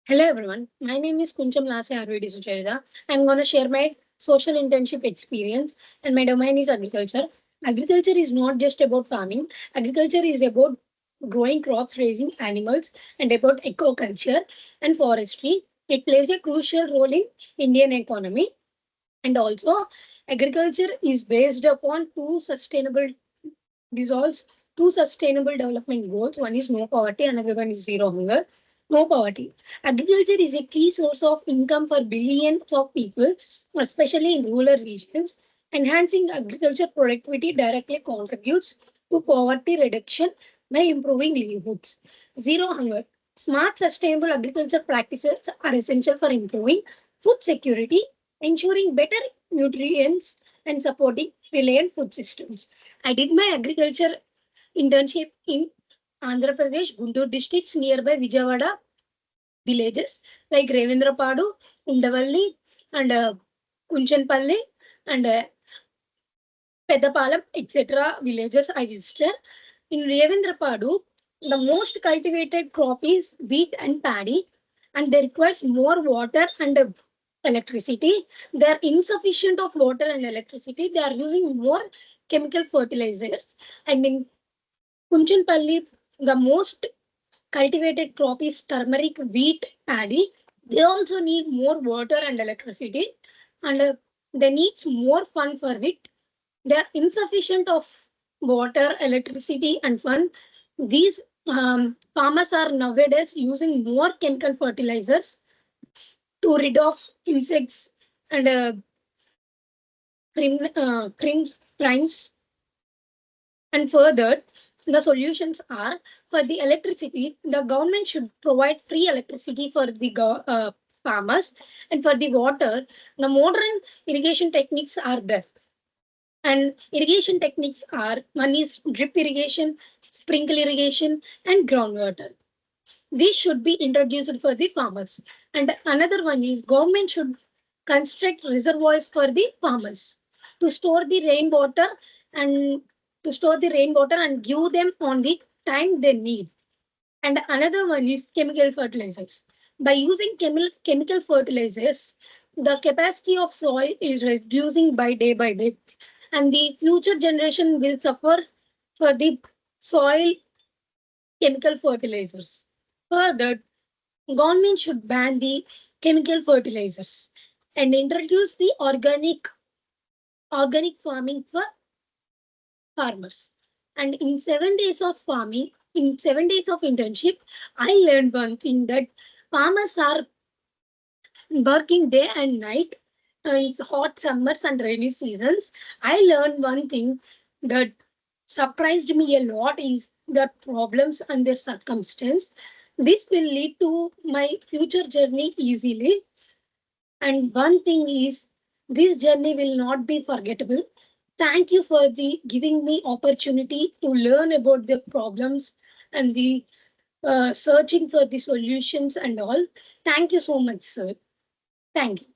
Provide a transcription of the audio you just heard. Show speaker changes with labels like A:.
A: Hello everyone, my name is Kuncham Lase Arvedi Sucharita. I'm going to share my social internship experience and my domain is agriculture. Agriculture is not just about farming. Agriculture is about growing crops, raising animals and about ecoculture and forestry. It plays a crucial role in Indian economy and also agriculture is based upon dissolves two sustainable development goals. One is no poverty, another one is zero hunger. No poverty. Agriculture is a key source of income for billions of people, especially in rural regions. Enhancing agriculture productivity directly contributes to poverty reduction by improving livelihoods. Zero hunger. Smart, sustainable agriculture practices are essential for improving food security, ensuring better nutrients, and supporting reliant food systems. I did my agriculture internship in Andhra Pradesh, Guntur districts nearby Vijayawada villages like Revendrapadu, Undavalli, and Kunchanpalli, and Pedapalam, etc. villages I visited. In Revendrapadu, the most cultivated crop is wheat and paddy, and they requires more water and electricity. They are insufficient of water and electricity. They are using more chemical fertilizers. And in Kunchanpalli, the most cultivated crop is turmeric, wheat, paddy. They also need more water and electricity, and they need more fund for it. They are insufficient of water, electricity, and fund. These farmers are nowadays using more chemical fertilizers to rid of insects and crimes. And further, the solutions are for the electricity, the government should provide free electricity for the farmers, and for the water, the modern irrigation techniques are there. And irrigation techniques are one is drip irrigation, sprinkle irrigation, and groundwater. These should be introduced for the farmers. And another one is government should construct reservoirs for the farmers to store the rainwater and and give them on the time they need. And another one is chemical fertilizers. By using chemical fertilizers, the capacity of soil is reducing by day, and the future generation will suffer for the soil chemical fertilizers. Further, government should ban the chemical fertilizers and introduce the organic farming for farmers. And in 7 days of farming, in 7 days of internship, I learned one thing that farmers are working day and night. It's hot summers and rainy seasons. I learned one thing that surprised me a lot is their problems and their circumstance. This will lead to my future journey easily. And one thing is, this journey will not be forgettable. Thank you for the giving me opportunity to learn about the problems and the searching for the solutions and all. Thank you so much, sir. Thank you.